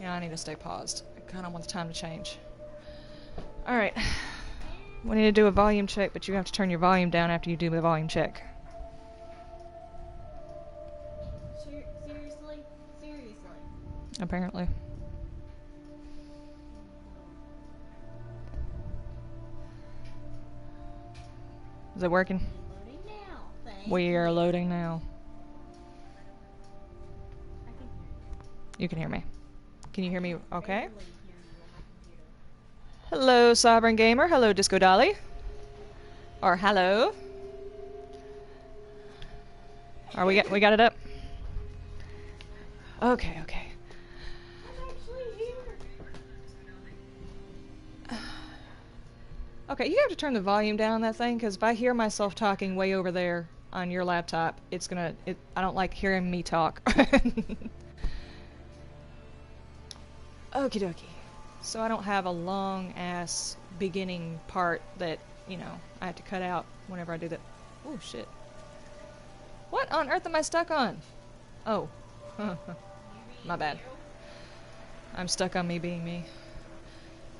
Yeah, I need to stay paused. I kind of want the time to change. Alright. We need to do a volume check, but you have to turn your volume down after you do the volume check. Seriously? Seriously? Apparently. Is it working? Loading now. Thank We are you. loading now. I can hear you. You can hear me. Can you hear me okay? Barely hear you on my computer. Hello, Sovereign Gamer. Hello, Disco Dolly. Or hello. Are we got it up? Okay, okay. I'm actually here. Okay, you have to turn the volume down on that thing, because if I hear myself talking way over there on your laptop, it's gonna... I don't like hearing me talk. Okie dokie. So I don't have a long-ass beginning part that, you know, I have to cut out whenever I do that. Oh, shit. What on earth am I stuck on? Oh. My bad. I'm stuck on me being me.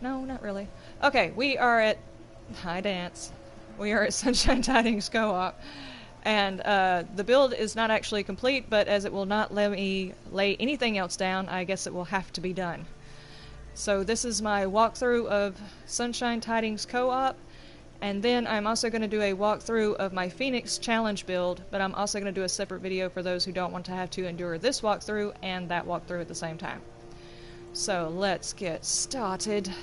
No, not really. Okay, we are at... Hi, Dance. We are at Sunshine Tidings Co-op. And the build is not actually complete, but as it will not let me lay anything else down, I guess it will have to be done. So this is my walkthrough of Sunshine Tidings Co-op, and then I'm also going to do a walkthrough of my Phoenix Challenge build, but I'm also going to do a separate video for those who don't want to have to endure this walkthrough and that walkthrough at the same time. So let's get started.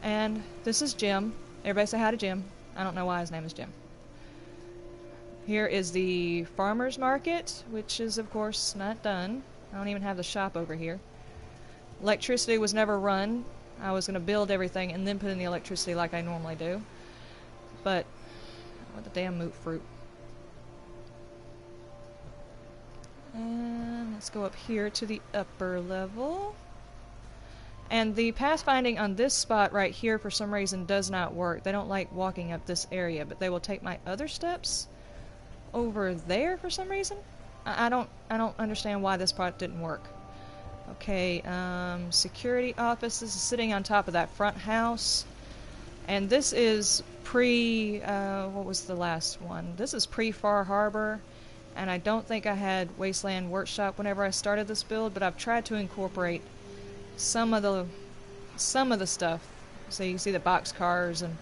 And this is Jim. Everybody say hi to Jim. I don't know why his name is Jim. Here is the farmer's market, which is of course not done. I don't even have the shop over here. Electricity was never run. I was going to build everything and then put in the electricity like I normally do. But, what the damn moot fruit. And let's go up here to the upper level. And the pathfinding on this spot right here for some reason does not work. They don't like walking up this area, but they will take my other steps over there for some reason. I don't understand why this part didn't work. Okay, security office. This is sitting on top of that front house. And this is what was the last one? This is pre-Far Harbor. And I don't think I had Wasteland Workshop whenever I started this build, but I've tried to incorporate some of the stuff. So you can see the box cars and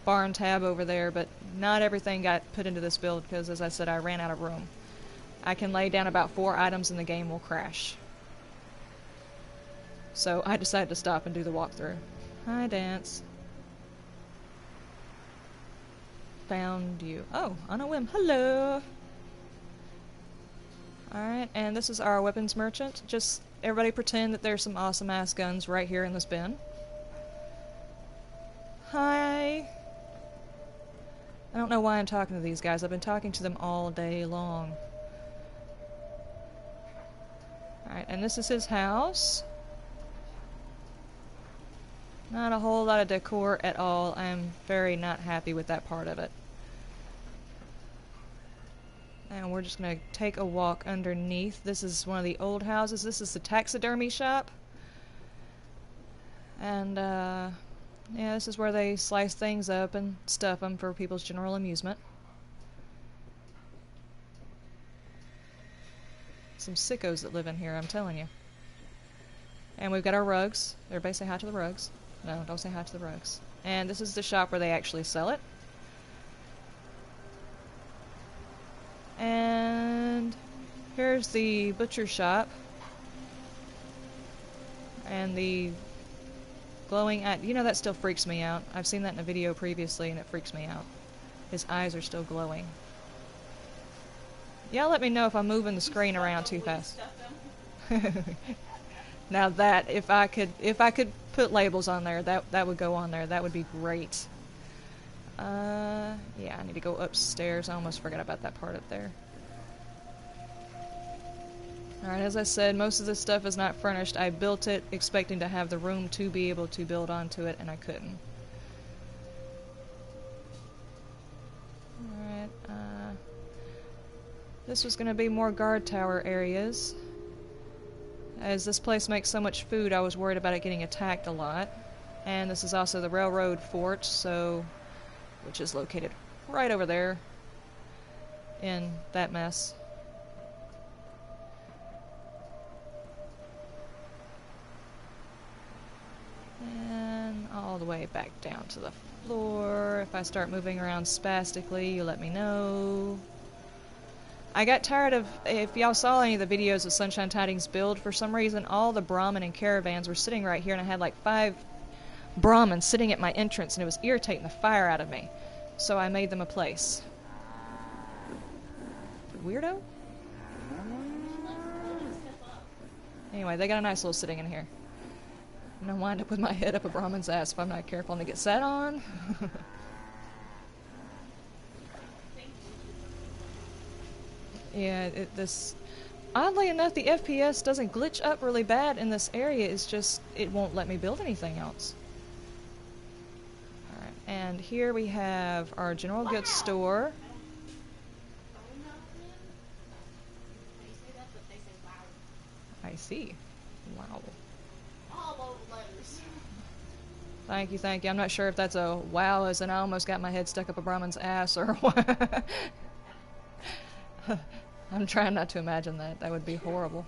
barn tab over there, but not everything got put into this build because, as I said, I ran out of room. I can lay down about 4 items and the game will crash. So I decided to stop and do the walkthrough. Hi, Dance. Found you. Oh, on a whim. Hello! Alright, and this is our weapons merchant. Just everybody pretend that there's some awesome-ass guns right here in this bin. Hi! I don't know why I'm talking to these guys. I've been talking to them all day long. Alright, and this is his house. Not a whole lot of decor at all. I'm very not happy with that part of it. And we're just going to take a walk underneath. This is one of the old houses. This is the taxidermy shop. And, yeah, this is where they slice things up and stuff them for people's general amusement. Some sickos that live in here, I'm telling you. And we've got our rugs. Everybody say hi to the rugs. No, don't say hi to the rugs. And this is the shop where they actually sell it. And here's the butcher shop. And the glowing eye. You know, that still freaks me out. I've seen that in a video previously and it freaks me out. His eyes are still glowing. Y'all let me know if I'm moving the screen around too fast. Now that, if I could put labels on there, that would go on there. That would be great. Yeah, I need to go upstairs. I almost forgot about that part up there. Alright, as I said, most of this stuff is not furnished. I built it expecting to have the room to be able to build onto it, and I couldn't. Alright, this was going to be more guard tower areas. As this place makes so much food, I was worried about it getting attacked a lot. And this is also the railroad fort, so which is located right over there in that mess. And all the way back down to the floor. If I start moving around spastically, you let me know. I got tired of, if y'all saw any of the videos of Sunshine Tidings build, for some reason all the Brahmin and caravans were sitting right here, and I had like 5 Brahmins sitting at my entrance, and it was irritating the fire out of me. So I made them a place. Weirdo? Anyway, they got a nice little sitting in here. I'm gonna wind up with my head up a Brahmin's ass if I'm not careful and it gets sat on. Yeah, this... Oddly enough, the FPS doesn't glitch up really bad in this area. It's just, it won't let me build anything else. Alright, and here we have our general goods store. I see. Wow. All over letters. Thank you, thank you. I'm not sure if that's a wow as in I almost got my head stuck up a Brahmin's ass or what. I'm trying not to imagine that. That would be horrible.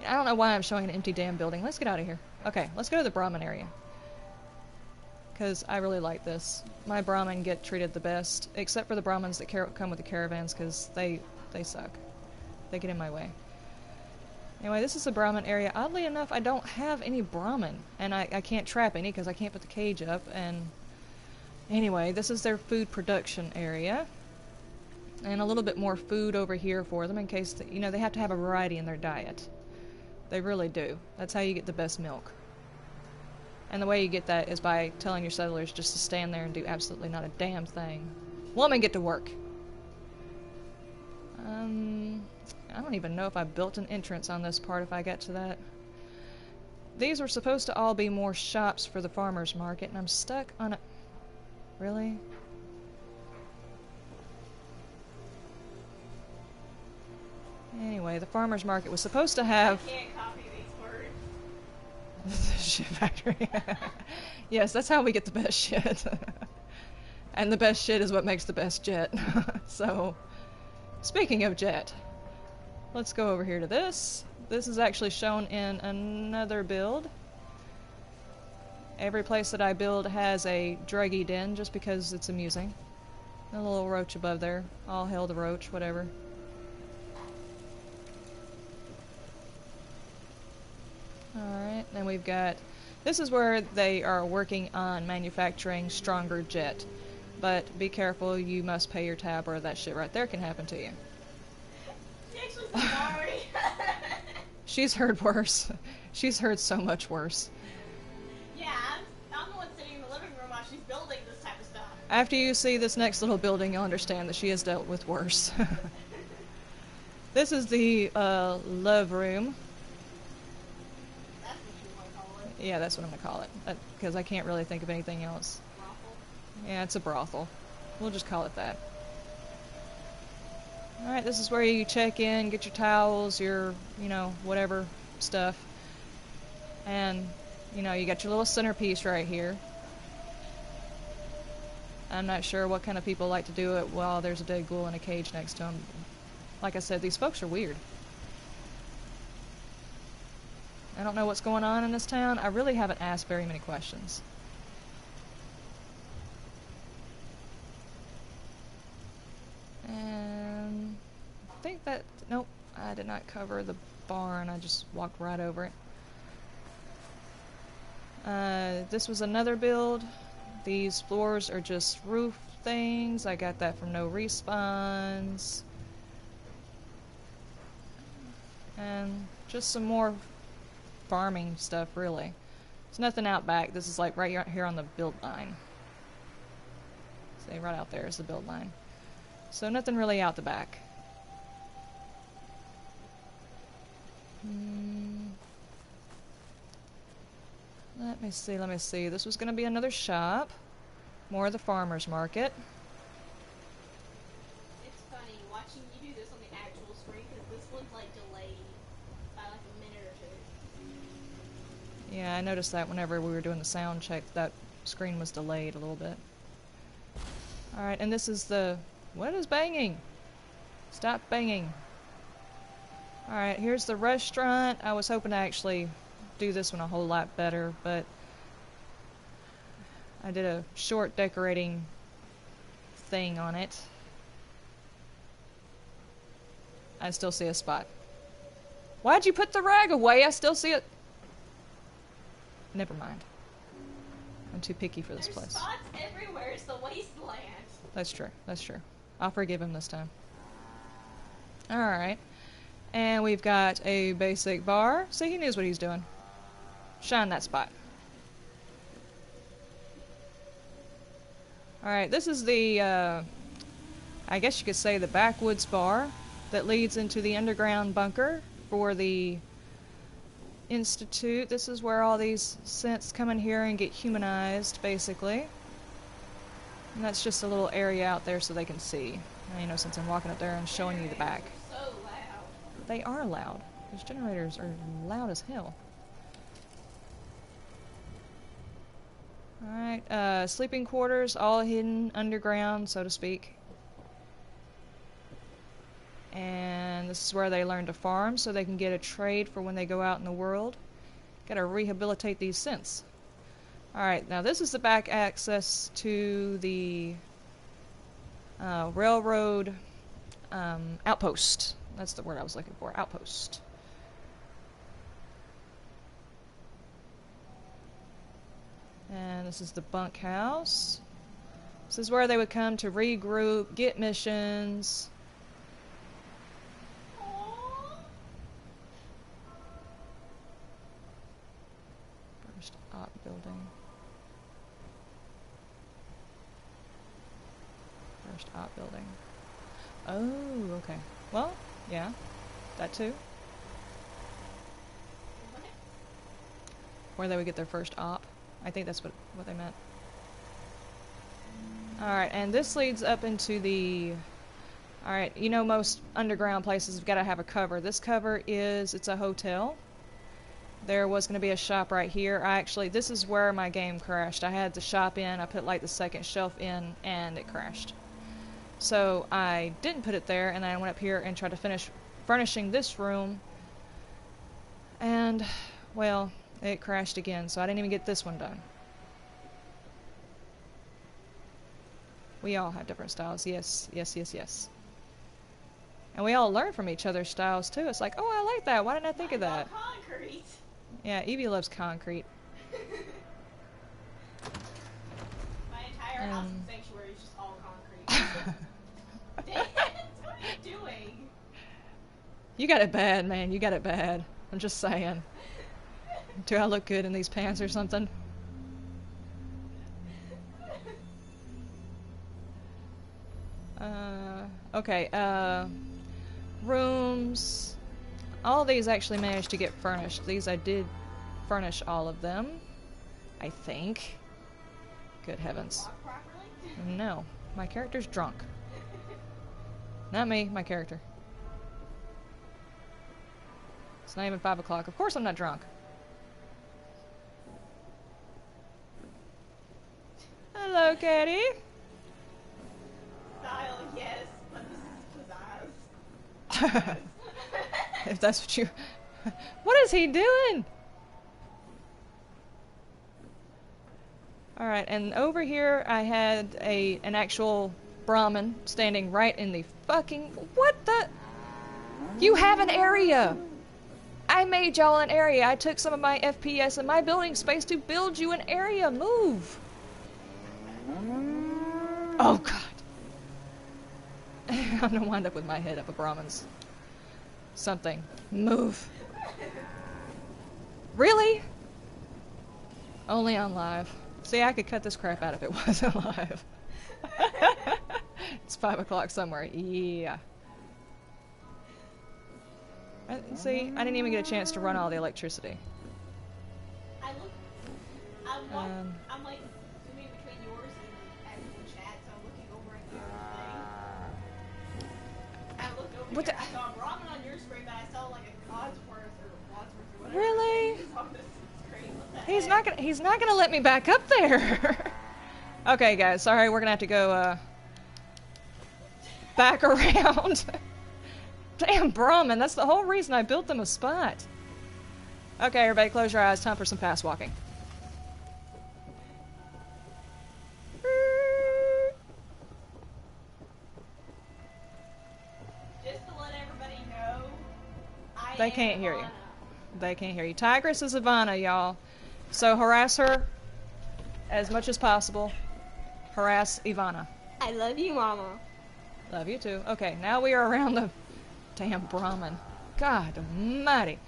I don't know why I'm showing an empty damn building. Let's get out of here. Okay, let's go to the Brahmin area. Because I really like this. My Brahmin get treated the best, except for the Brahmins that come with the caravans, because they suck. They get in my way. Anyway, this is the Brahmin area. Oddly enough, I don't have any Brahmin, and I can't trap any because I can't put the cage up, and anyway, this is their food production area. And a little bit more food over here for them in case, you know, they have to have a variety in their diet. They really do. That's how you get the best milk. And the way you get that is by telling your settlers just to stand there and do absolutely not a damn thing. Woman, get to work! I don't even know if I built an entrance on this part if I get to that. These were supposed to all be more shops for the farmer's market, and I'm stuck on a... Really? Anyway, the farmer's market was supposed to have... I can't copy these words. Shit factory. Yes, that's how we get the best shit. And the best shit is what makes the best jet. So, speaking of jet, let's go over here to this. This is actually shown in another build. Every place that I build has a druggy den just because it's amusing. A little roach above there. All hail the roach, whatever. Alright, then we've got... This is where they are working on manufacturing stronger jet. But be careful, you must pay your tab or that shit right there can happen to you. She actually said sorry. She's heard worse. She's heard so much worse. Yeah, I'm the one sitting in the living room while she's building this type of stuff. After you see this next little building, you'll understand that she has dealt with worse. This is the love room. That's what you want to call it. Yeah, that's what I'm gonna call it. Because I can't really think of anything else. Brothel. Yeah, it's a brothel. We'll just call it that. Alright, this is where you check in, get your towels, your, you know, whatever stuff. And, you know, you got your little centerpiece right here. I'm not sure what kind of people like to do it while there's a dead ghoul in a cage next to them. Like I said, these folks are weird. I don't know what's going on in this town. I really haven't asked very many questions. And I think that... Nope, I did not cover the barn. I just walked right over it. This was another build. These floors are just roof things. I got that from No Respawns. And just some more farming stuff, really. There's nothing out back. This is like right here on the build line. See, right out there is the build line. So nothing really out the back. Let me see, let me see. This was going to be another shop. More of the farmer's market. It's funny watching you do this on the actual screen because this one's like delayed by like a minute or two. Yeah, I noticed that whenever we were doing the sound check, that screen was delayed a little bit. Alright, and this is the... What is banging? Stop banging. Alright, here's the restaurant. I was hoping to actually do this one a whole lot better, but I did a short decorating thing on it. I still see a spot. Why'd you put the rag away? I still see it. Never mind. I'm too picky for this There's place. spots everywhere. It's the wasteland. That's true. That's true. I'll forgive him this time. Alright. And we've got a basic bar. See, he knows what he's doing. Shine that spot. Alright, this is the, I guess you could say the backwoods bar that leads into the underground bunker for the Institute. This is where all these synths come in here and get humanized, basically. And that's just a little area out there so they can see. You know, since I'm walking up there and showing you the back. So loud. They are loud. Those generators are loud as hell. Alright, sleeping quarters, all hidden underground, so to speak. And this is where they learn to farm so they can get a trade for when they go out in the world. Gotta rehabilitate these synths. Alright, now this is the back access to the railroad outpost. That's the word I was looking for, outpost. And this is the bunkhouse. This is where they would come to regroup, get missions. First op building. First op building. Oh, okay. Well, yeah. That too. Where they would get their first op. I think that's what they meant. Alright, and this leads up into the... Alright, you know most underground places have got to have a cover. This cover is... it's a hotel. There was going to be a shop right here. This is where my game crashed. I had the shop in, I put like the second shelf in, and it crashed. So I didn't put it there, and then I went up here and tried to finish furnishing this room. And, well... it crashed again, so I didn't even get this one done. We all have different styles. Yes, yes, yes, yes. And we all learn from each other's styles, too. It's like, oh, I like that. Why didn't I think of that? Concrete. Yeah, Evie loves concrete. My entire house and sanctuary is just all concrete. Dance? What are you doing? You got it bad, man. You got it bad. I'm just saying. Do I look good in these pants or something? Okay, rooms. All these actually managed to get furnished. These I did furnish all of them. I think. Good heavens. Walk properly? No, my character's drunk. Not me, my character. It's not even 5 o'clock. Of course I'm not drunk. Hello, Caddy. Style, yes, but this is pizzazz. If that's what you... What is he doing? Alright, and over here I had an actual Brahmin standing right in the fucking... What the... You have an area! I made y'all an area. I took some of my FPS and my building space to build you an area. Move! Oh, God. I'm gonna wind up with my head up a Brahmin's. Something. Move. Really? Only on live. See, I could cut this crap out if it wasn't live. It's 5 o'clock somewhere. Yeah. See, I didn't even get a chance to run all the electricity. I'm like zooming between yours and actual chat, so I'm looking over at the other thing. I looked over What here, the- I saw Brahmin on your screen, but I saw like a Codsworth or Wadsworth or whatever. Really? It's on this screen. He's not gonna let me back up there. Okay, guys. Sorry, we're gonna have to go back around. Damn Brahmin, that's the whole reason I built them a spot. Okay, everybody, close your eyes. Time for some fast walking. Just to let everybody know, They can't hear you. They can't hear you. Tigress is Ivana, y'all. So harass her as much as possible. Harass Ivana. I love you, Mama. Love you too. Okay, now we are around the damn Brahmin. God almighty.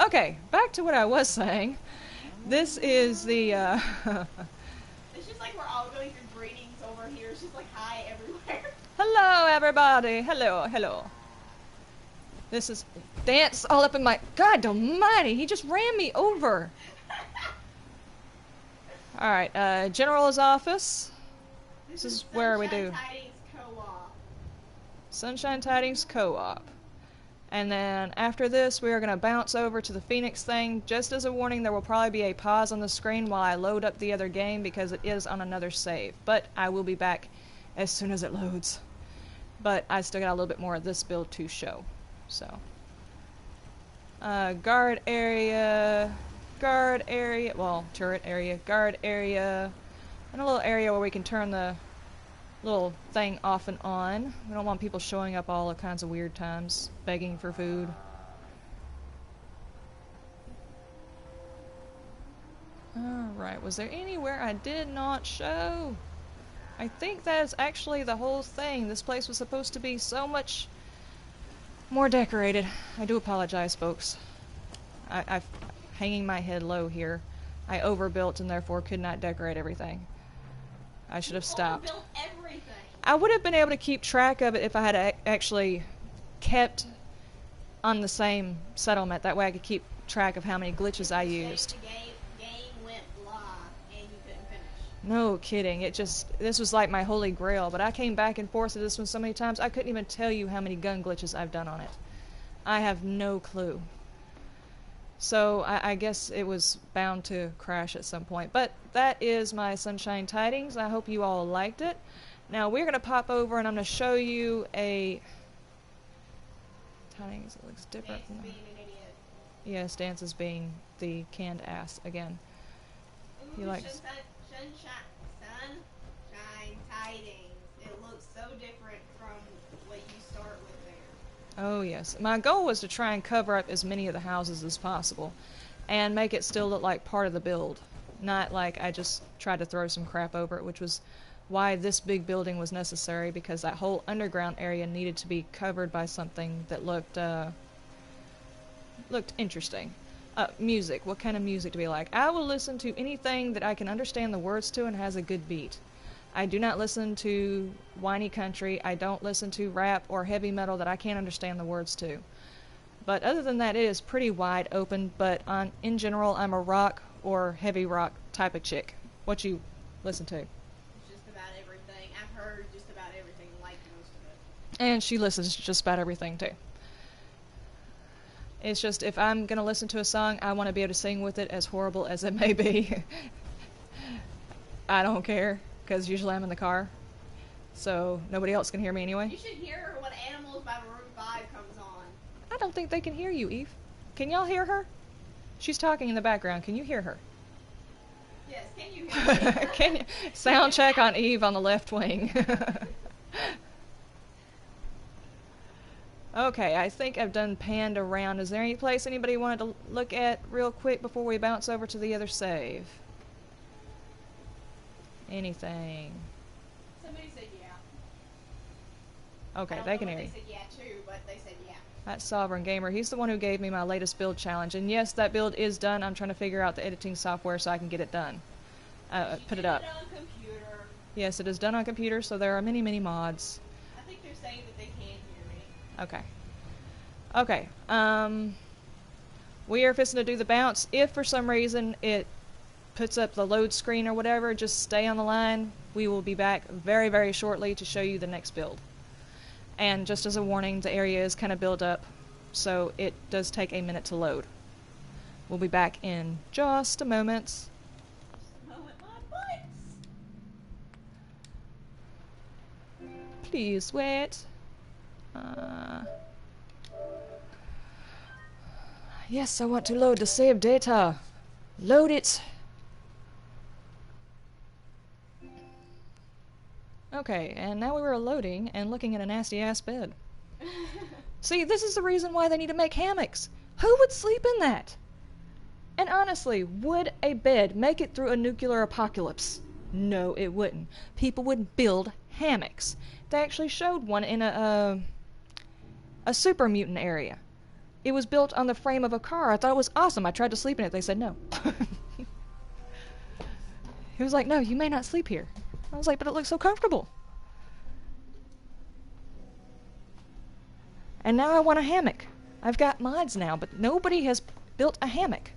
Okay, back to what I was saying. This is the, It's just like we're all going through greetings over here. It's just like hi everywhere. Hello, everybody. Hello, hello. This is dance all up in my... God almighty, he just ran me over. Alright, General's office. This is where we do... Tidings Co-op. Sunshine Tidings Co-op. And then after this, we are going to bounce over to the Phoenix thing. Just as a warning, there will probably be a pause on the screen while I load up the other game because it is on another save. But I will be back as soon as it loads. But I still got a little bit more of this build to show. So, guard area, well, turret area, guard area, and a little area where we can turn the little thing off and on. We don't want people showing up all kinds of weird times, begging for food. Alright, was there anywhere I did not show? I think that is actually the whole thing. This place was supposed to be so much more decorated. I do apologize, folks. I'm hanging my head low here. I overbuilt and therefore could not decorate everything. I should have stopped. Overbuilt everything. I would have been able to keep track of it if I had actually kept on the same settlement. That way I could keep track of how many glitches I used. The game went blah and you couldn't finish. No kidding. This was like my holy grail, but I came back and forth to this one so many times I couldn't even tell you how many gun glitches I've done on it. I have no clue. So I guess it was bound to crash at some point. But that is my Sunshine Tidings. I hope you all liked it. Now we're going to pop over and I'm going to show you a... Tidings, it looks different. Dance being an idiot. Yes, Dance is being the canned ass again. Ooh, He likes... Sunshine Tidings. It looks so different from what you start with there. Oh yes. My goal was to try and cover up as many of the houses as possible and make it still look like part of the build. Not like I just tried to throw some crap over it, which was why this big building was necessary, because that whole underground area needed to be covered by something that looked interesting. Music. What kind of music do we like? I will listen to anything that I can understand the words to and has a good beat. I do not listen to whiny country. I don't listen to rap or heavy metal that I can't understand the words to. But other than that, it is pretty wide open, but in general, I'm a rock or heavy rock type of chick. What you listen to? Just about everything. I've heard just about everything, like most of it. And she listens to just about everything, too. It's just, if I'm going to listen to a song, I want to be able to sing with it, as horrible as it may be. I don't care, because usually I'm in the car, so nobody else can hear me anyway. You should hear when Animals by Maroon 5 comes on. I don't think they can hear you, Eve. Can y'all hear her? She's talking in the background. Can you hear her? Yes, can you hear me? Can you? Sound check on Eve on the left wing. Okay, I think I've done panned around. Is there any place anybody wanted to look at real quick before we bounce over to the other save? Anything? Somebody said yeah. Okay, they can hear you. They said yeah too, but they said yeah. That's Sovereign Gamer. He's the one who gave me my latest build challenge. And yes, that build is done. I'm trying to figure out the editing software so I can get it done. Put it up. She did it on computer. Yes, it is done on computer, so there are many, many mods. I think they're saying that they can't hear me. Okay. Okay. We are fixing to do the bounce. If for some reason it puts up the load screen or whatever, just stay on the line. We will be back very, very shortly to show you the next build. And just as a warning, the area is kind of built up, so it does take a minute to load. We'll be back in just a moment. Please wait. Yes, I want to load the save data. Load it. Okay, and now we were loading and looking at a nasty ass bed. See, this is the reason why they need to make hammocks. Who would sleep in that? And honestly, would a bed make it through a nuclear apocalypse? No, it wouldn't. People would build hammocks. They actually showed one in a super mutant area. It was built on the frame of a car. I thought it was awesome. I tried to sleep in it. They said no. He was like, no, you may not sleep here. I was like, but it looks so comfortable. And now I want a hammock. I've got mods now, but nobody has built a hammock.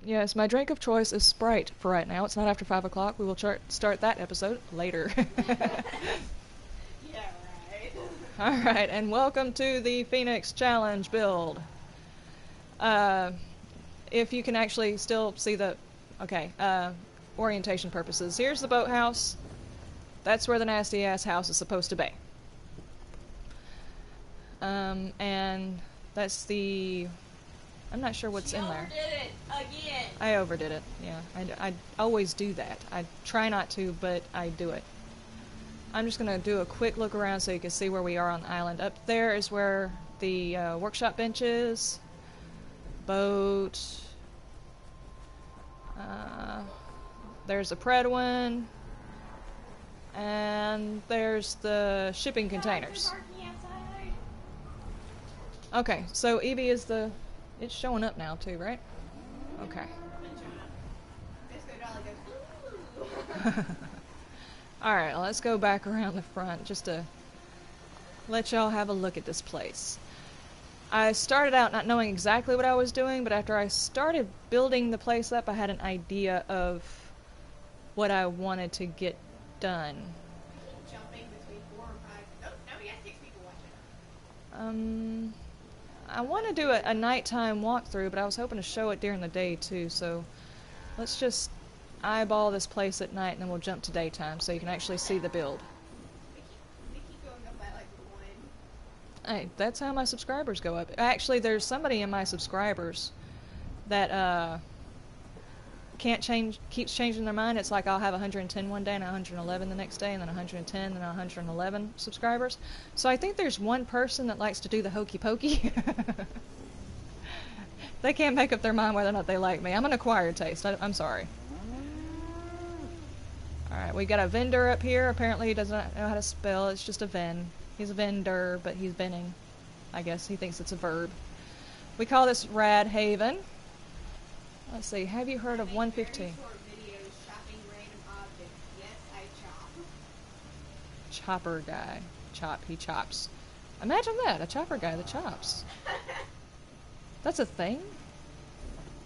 Yes, my drink of choice is Sprite for right now. It's not after 5 o'clock. We will start that episode later. Yeah, right. Alright, and welcome to the Phoenix Challenge build. If you can actually still see the... Okay, orientation purposes. Here's the boathouse. That's where the nasty-ass house is supposed to be. And that's the... I'm not sure what's in there. Overdid it again. I overdid it, yeah. I always do that. I try not to, but I do it. I'm just going to do a quick look around so you can see where we are on the island. Up there is where the workshop bench is. Boat. There's a Pred one. And there's the shipping containers. Okay, so Evie is the... It's showing up now too, right? Okay. Alright, well, let's go back around the front just to let y'all have a look at this place. I started out not knowing exactly what I was doing, but after I started building the place up, I had an idea of what I wanted to get done. Jumping between 4 and 5. Oh, now we got 6 people watching. I want to do a nighttime walkthrough, but I was hoping to show it during the day too, so let's just eyeball this place at night and then we'll jump to daytime so you can actually see the build. They keep going up by like 1. Hey, that's how my subscribers go up. Actually, there's somebody in my subscribers that keeps changing their mind. It's like I'll have 110 one day and 111 the next day, and then 110 and then 111 subscribers. So I think there's one person that likes to do the hokey pokey. They can't make up their mind whether or not they like me. I'm an acquired taste. I'm sorry. Alright, we got a vendor up here. Apparently he doesn't know how to spell. It's just a ven. He's a vendor, but he's venning. I guess he thinks it's a verb. We call this Rad Haven. Let's see, have you heard of 115? Chopper guy. He chops. Imagine that, a chopper guy that chops. That's a thing?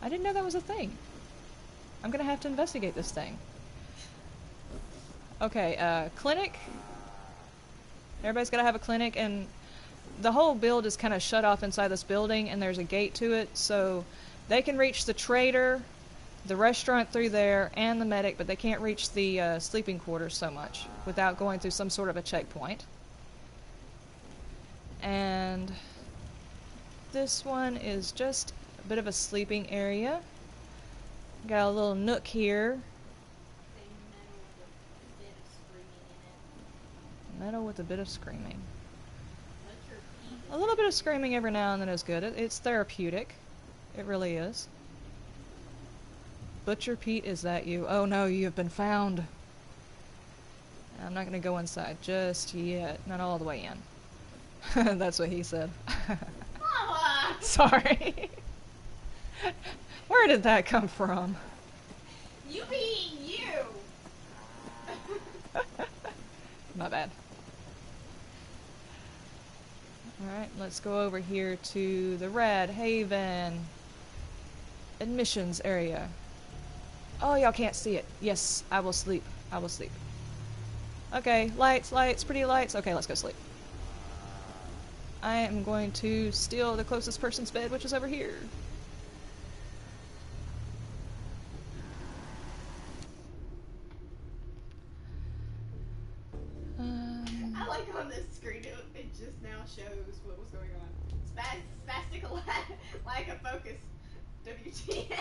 I didn't know that was a thing. I'm gonna have to investigate this thing. Okay, clinic. Everybody's gotta have a clinic, and the whole build is kind of shut off inside this building, and there's a gate to it, so they can reach the trader, the restaurant through there, and the medic, but they can't reach the sleeping quarters so much without going through some sort of a checkpoint. And this one is just a bit of a sleeping area. Got a little nook here. Metal with a bit of screaming. A little bit of screaming every now and then is good. It's therapeutic. It really is. Butcher Pete, is that you? Oh no, you have been found. I'm not going to go inside just yet. Not all the way in. That's what he said. Mama! Sorry. Where did that come from? You being you! My bad. Alright, let's go over here to the Red Haven admissions area. Oh, y'all can't see it. Yes, I will sleep. I will sleep. Okay, lights, pretty lights. Okay, let's go sleep. I am going to steal the closest person's bed, which is over here. just now shows what was going on. Spastic lack of focus. WTF.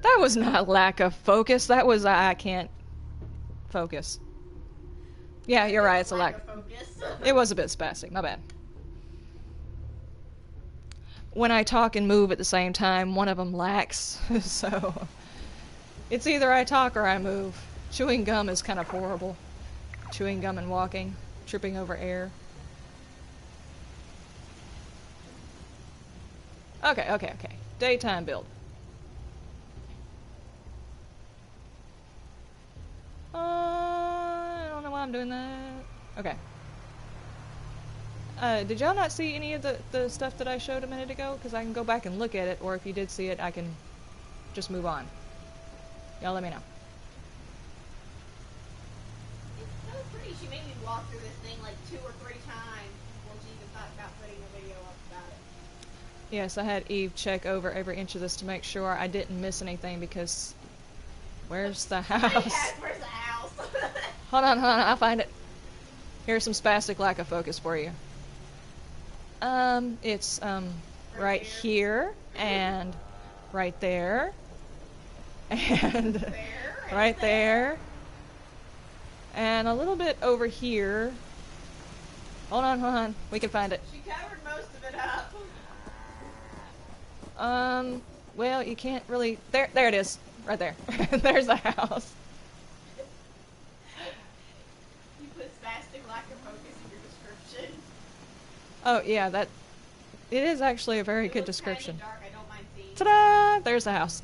That was not lack of focus. That was I can't focus. Yeah, you're right. It's a lack of focus. It was a bit spastic. My bad. When I talk and move at the same time, one of them lacks. So it's either I talk or I move. Chewing gum is kind of horrible. Chewing gum and walking, tripping over air. Okay. Daytime build. I don't know why I'm doing that. Okay. Did y'all not see any of the stuff that I showed a minute ago? Because I can go back and look at it, or if you did see it, I can just move on. Y'all let me know. It's so pretty. She made me walk through this thing like 2 or 3 times before she even thought about putting a video up about it. Yes, I had Eve check over every inch of this to make sure I didn't miss anything because... Where's the house? Yes, where's the house? Hold on, I'll find it. Here's some spastic lack of focus for you. It's, right here, and right there, and right there, and a little bit over here. Hold on, we can find it. She covered most of it up. Well, you can't really, there it is, right there. There's the house. You put spastic lack of focus in your description. Oh, yeah, it is actually a very good description. Dark, I don't mind seeing. Ta-da! There's the house.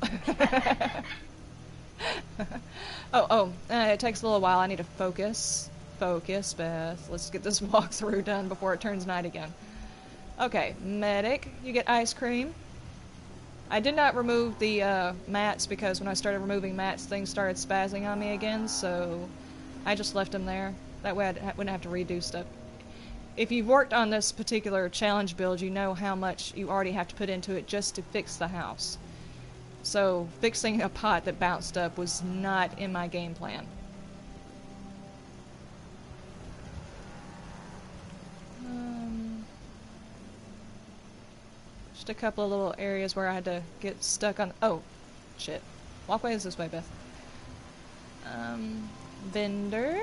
It takes a little while. I need to focus. Focus, Beth. Let's get this walkthrough done before it turns night again. Okay, medic, you get ice cream. I did not remove the mats because when I started removing mats, things started spazzing on me again, so I just left them there. That way I wouldn't have to redo stuff. If you've worked on this particular challenge build, you know how much you already have to put into it just to fix the house. So fixing a pot that bounced up was not in my game plan. Just a couple of little areas where I had to get stuck on... Oh, shit. Walkways this way, Beth. Vendor.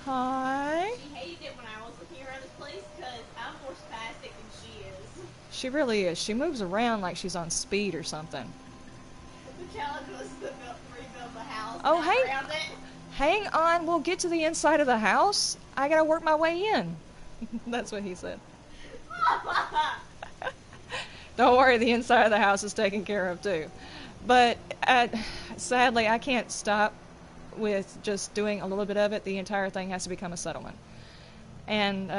Hi. She hated it when I was looking around this place because I'm more spastic than she is. She really is. She moves around like she's on speed or something. The challenge was to rebuild the house. Oh, Hang hang on. We'll get to the inside of the house. I gotta work my way in. That's what he said. Don't worry, the inside of the house is taken care of too. But sadly, I can't stop with just doing a little bit of it. The entire thing has to become a settlement. And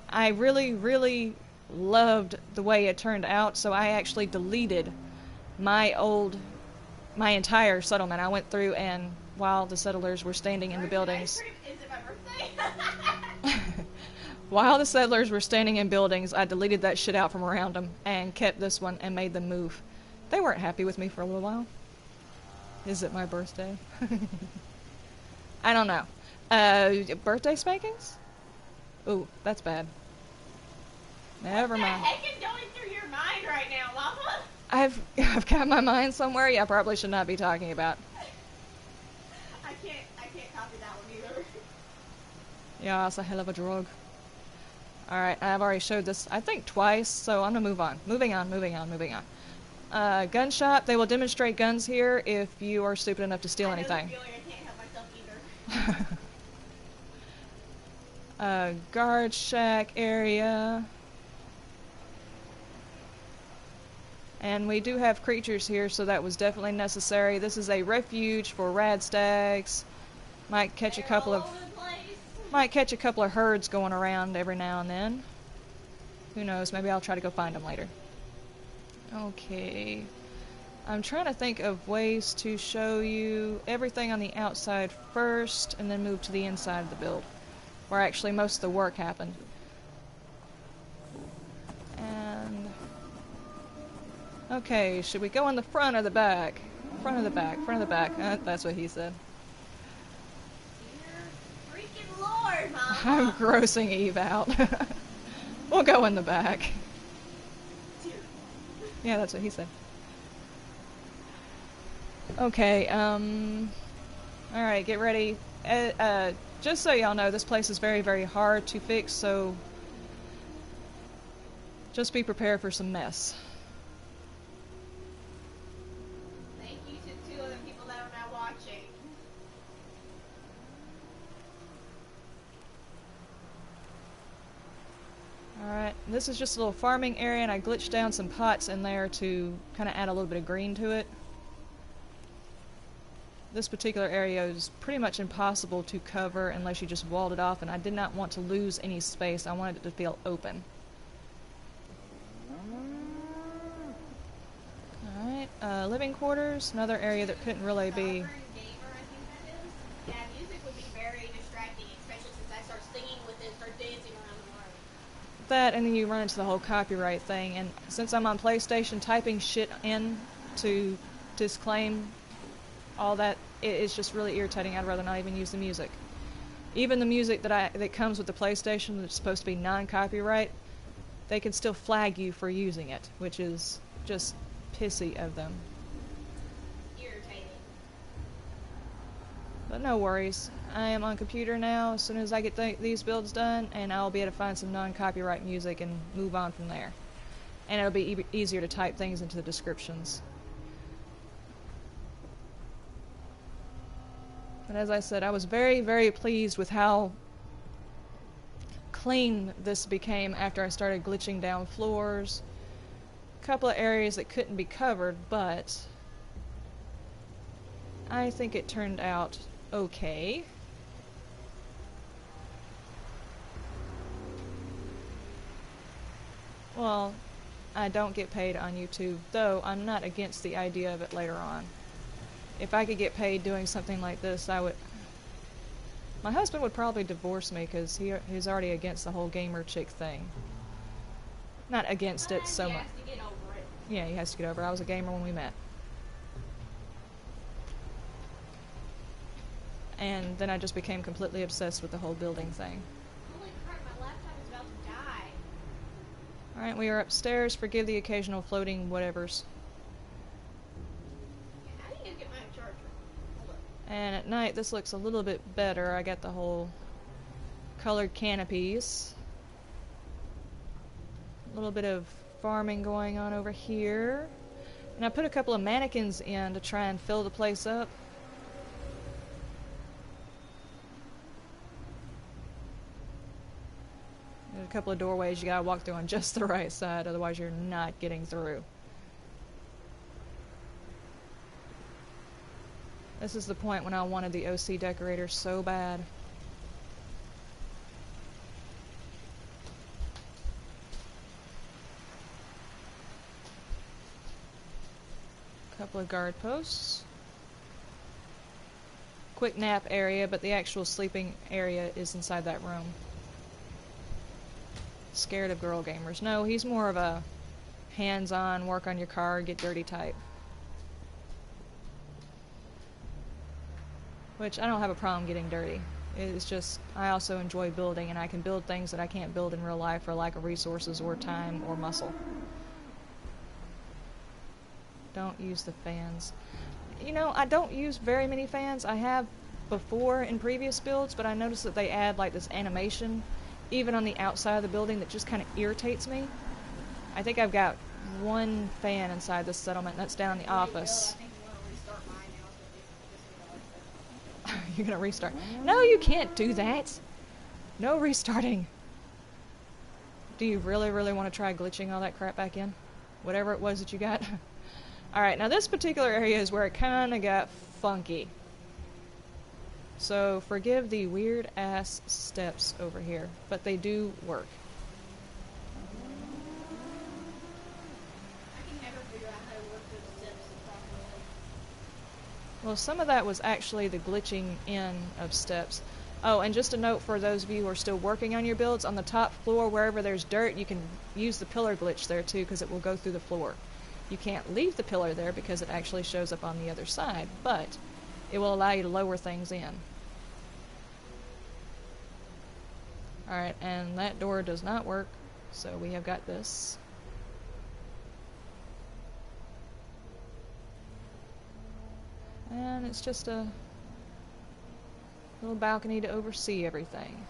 I really, really loved the way it turned out, so I actually deleted my entire settlement. I went through and while the settlers were standing in the buildings... Is it my birthday? While the settlers were standing in buildings, I deleted that shit out from around them and kept this one and made them move. They weren't happy with me for a little while. Is it my birthday? I don't know. Birthday spankings? Ooh, that's bad. Never mind. What the heck is going through your mind right now, Mama? I've got my mind somewhere I probably should not be talking about. I can't copy that one either. Yeah, it's a hell of a drug. Alright, I've already showed this, I think, twice, so I'm gonna move on. Moving on. Gun shop, they will demonstrate guns here if you are stupid enough to steal anything. I can't help myself either. Guard shack area. And we do have creatures here, so that was definitely necessary. This is a refuge for rad stags. Might catch a couple of herds going around every now and then. Who knows, maybe I'll try to go find them later. Okay. I'm trying to think of ways to show you everything on the outside first, and then move to the inside of the build, where actually most of the work happened. And... okay, should we go in the front or the back? Front of the back. That's what he said. Dear freaking Lord, Mama. I'm grossing Eve out. We'll go in the back. Yeah, that's what he said. Okay, alright, get ready. Just so y'all know, this place is very, very hard to fix, so just be prepared for some mess. Thank you to 2 other people that are now watching. Alright, this is just a little farming area, and I glitched down some pots in there to kind of add a little bit of green to it. This particular area is pretty much impossible to cover unless you just walled it off, and I did not want to lose any space. I wanted it to feel open. Alright, living quarters, another area that couldn't really be... Gamer, I think that is. Yeah, music would be very distracting, especially since I start singing with it, start dancing around the room. That, and then you run into the whole copyright thing, and since I'm on PlayStation, typing shit in to disclaim all that, it's just really irritating. I'd rather not even use the music. Even the music that comes with the PlayStation that's supposed to be non-copyright, they can still flag you for using it, which is just pissy of them. Irritating. But no worries. I am on computer now as soon as I get these builds done, and I'll be able to find some non-copyright music and move on from there. And it'll be easier to type things into the descriptions. But as I said, I was very, very pleased with how clean this became after I started glitching down floors. A couple of areas that couldn't be covered, but I think it turned out okay. Well, I don't get paid on YouTube, though I'm not against the idea of it later on. If I could get paid doing something like this, I would... My husband would probably divorce me because he's already against the whole gamer chick thing. Not against it so much. He has to get over it. Yeah, he has to get over it. I was a gamer when we met. And then I just became completely obsessed with the whole building thing. Holy crap, my laptop is about to die. Alright, we are upstairs. Forgive the occasional floating whatevers. How do you get my charger? Hold up. And at night, this looks a little bit better. I got the whole colored canopies. A little bit of farming going on over here. And I put a couple of mannequins in to try and fill the place up. There's a couple of doorways you gotta walk through on just the right side, otherwise you're not getting through. This is the point when I wanted the OC decorator so bad. Couple of guard posts. Quick nap area, but the actual sleeping area is inside that room. Scared of girl gamers. No, he's more of a hands-on, work on your car, get dirty type. Which I don't have a problem getting dirty. It's just, I also enjoy building, and I can build things that I can't build in real life for lack of resources or time or muscle. Don't use the fans. You know, I don't use very many fans. I have before in previous builds, but I noticed that they add like this animation even on the outside of the building that just kind of irritates me. I think I've got one fan inside this settlement, and that's down in the office. You're gonna restart. No, you can't do that. No restarting. Do you really, really want to try glitching all that crap back in? Whatever it was that you got? Alright, now this particular area is where it kinda got funky. So forgive the weird ass steps over here, but they do work. I can never figure out how to work those steps properly. Well, some of that was actually the glitching in of steps. Oh, and just a note for those of you who are still working on your builds, on the top floor, wherever there's dirt, you can use the pillar glitch there too, because it will go through the floor. You can't leave the pillar there because it actually shows up on the other side, but it will allow you to lower things in. Alright, and that door does not work. So we have got this. And it's just a little balcony to oversee everything.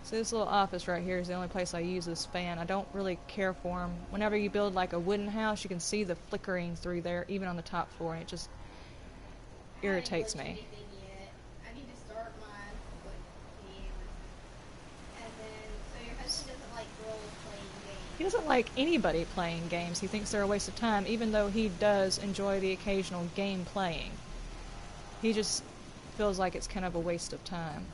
So this little office right here is the only place I use this fan. I don't really care for them. Whenever you build like a wooden house, you can see the flickering through there, even on the top floor, and it just irritates me. I need to start my game. And then, so your husband doesn't like role-playing games. He doesn't like anybody playing games. He thinks they're a waste of time, even though he does enjoy the occasional game playing. He just feels like it's kind of a waste of time.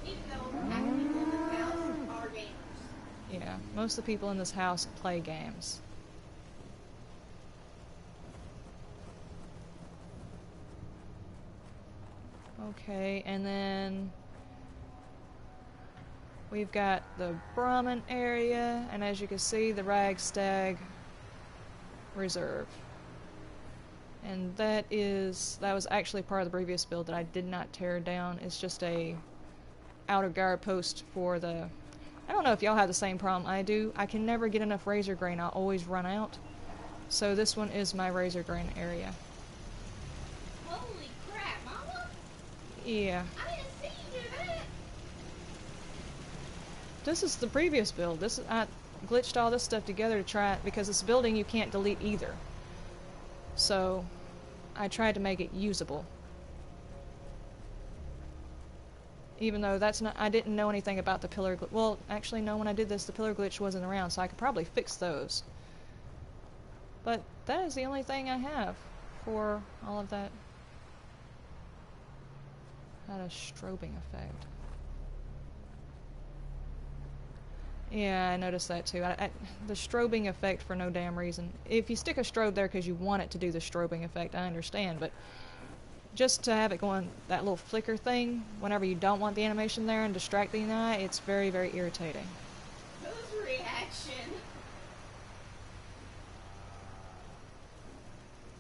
Even though half the people in this house are gamers. Yeah, most of the people in this house play games. Okay, and then we've got the Brahmin area, and as you can see, the Ragstag Reserve. And that was actually part of the previous build that I did not tear down. It's just a outer guard post for the... I don't know if y'all have the same problem I do. I can never get enough razor grain. I'll always run out. So this one is my razor grain area. Holy crap, Mama! Yeah. I didn't see you do that! This is the previous build. I glitched all this stuff together to try it, because this building you can't delete either. So I tried to make it usable. Even though I didn't know anything about the pillar glitch. Well, actually no, when I did this, the pillar glitch wasn't around, so I could probably fix those. But that is the only thing I have for all of that. Had a strobing effect. Yeah, I noticed that too. The strobing effect for no damn reason. If you stick a strobe there because you want it to do the strobing effect, I understand, but just to have it going, that little flicker thing, whenever you don't want the animation there and distract the eye, it's very, very irritating. Whose reaction?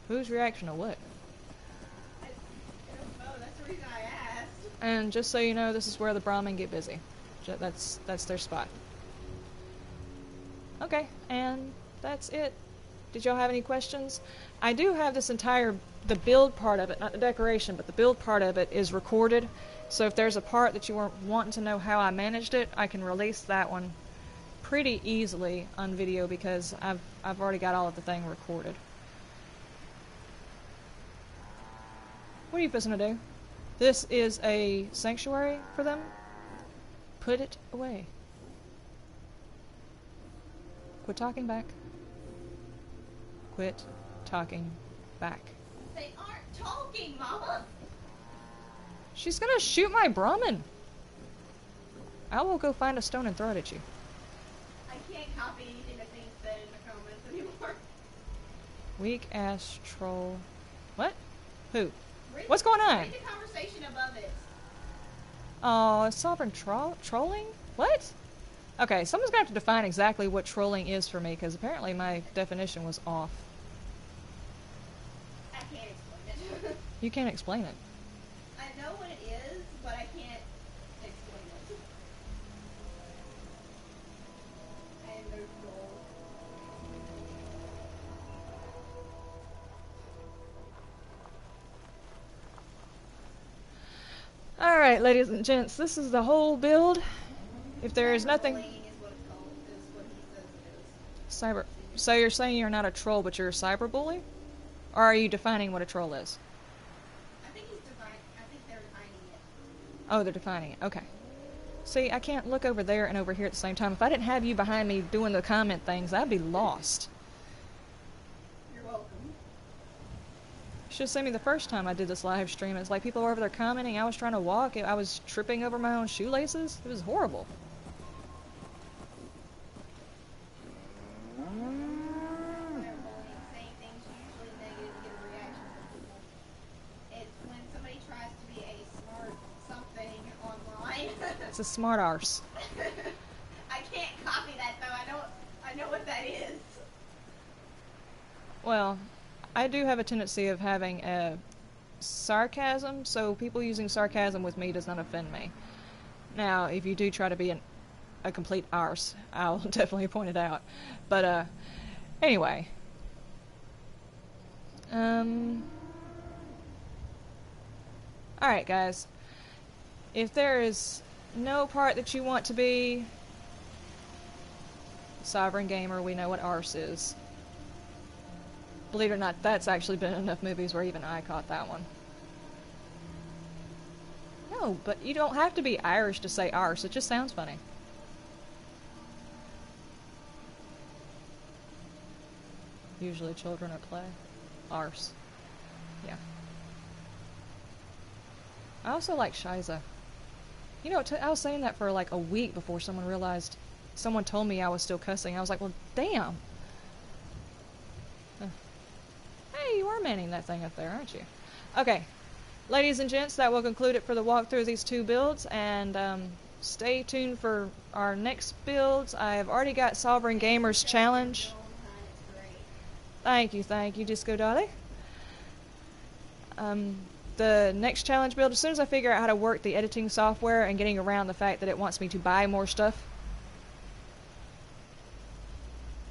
Whose reaction to what? I don't know, that's the reason I asked. And just so you know, this is where the Brahmin get busy. That's their spot. Okay, and that's it. Did y'all have any questions? I do have this the build part of it, not the decoration, but the build part of it is recorded. So if there's a part that you were wanting to know how I managed it, I can release that one pretty easily on video because I've already got all of the thing recorded. What are you fixing to do? This is a sanctuary for them. Put it away. Quit talking back. Quit talking back. They aren't talking, Mama! She's gonna shoot my Brahmin! I will go find a stone and throw it at you. I can't copy anything that's being said in the comments anymore. Weak ass troll. What? Who? Read What's going on? Read the conversation above it. Oh, sovereign trolling? What? Okay, someone's gonna have to define exactly what trolling is for me, because apparently my definition was off. I can't explain it. You can't explain it. I know what it is, but I can't explain it. I have no goal. Alright, ladies and gents, this is the whole build. If there is nothing... Cyberbullying is what it's called, is what he says it is. So you're saying you're not a troll, but you're a cyberbully? Or are you defining what a troll is? I think they're defining it. Oh, they're defining it. Okay. See, I can't look over there and over here at the same time. If I didn't have you behind me doing the comment things, I'd be lost. You're welcome. You should have seen me the first time I did this live stream. It's like people were over there commenting. I was trying to walk. I was tripping over my own shoelaces. It was horrible. Saying things usually negative get a reaction from people. It's when somebody tries to be a smart something online. It's a smart arse. I can't copy that though. I know what that is. Well, I do have a tendency of having a sarcasm, so people using sarcasm with me does not offend me. Now, if you do try to be a complete arse, I'll definitely point it out. But, anyway. Alright, guys. If there is no part that you want to be Sovereign Gamer, we know what arse is. Believe it or not, that's actually been enough movies where even I caught that one. No, but you don't have to be Irish to say arse, it just sounds funny. Usually children at play. Arse. Yeah. I also like Shiza. You know, I was saying that for like a week before someone told me I was still cussing. I was like, well, damn. Hey, you are manning that thing up there, aren't you? Okay. Ladies and gents, that will conclude it for the walkthrough of these two builds, and stay tuned for our next builds. I have already got Sovereign Gamer's challenge. Thank you, Disco Dolly. The next challenge build, as soon as I figure out how to work the editing software and getting around the fact that it wants me to buy more stuff,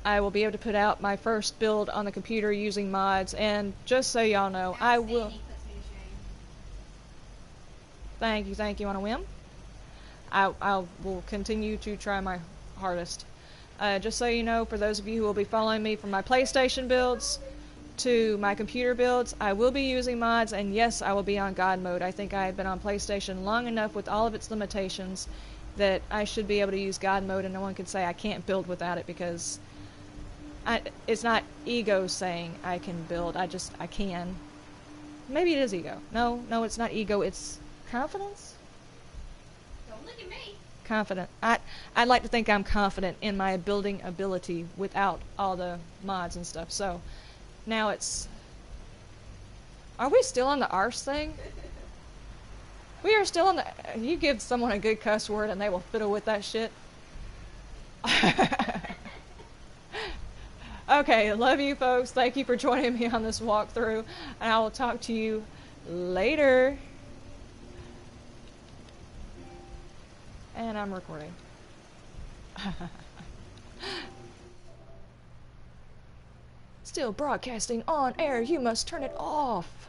I will be able to put out my first build on the computer using mods. And just so y'all know, I will... Thank you, on a whim. I will continue to try my hardest. Just so you know, for those of you who will be following me from my PlayStation builds to my computer builds, I will be using mods, and yes, I will be on God mode. I think I have been on PlayStation long enough with all of its limitations that I should be able to use God mode, and no one can say I can't build without it, because it's not ego saying I can build, I can. Maybe it is ego. No, it's not ego, it's confidence? Don't look at me. Confident. I'd like to think I'm confident in my building ability without all the mods and stuff. So now it's... Are we still on the arse thing? We are still on the... You give someone a good cuss word and they will fiddle with that shit. Okay, love you folks. Thank you for joining me on this walkthrough. And I will talk to you later. And I'm recording. Still broadcasting on air. You must turn it off.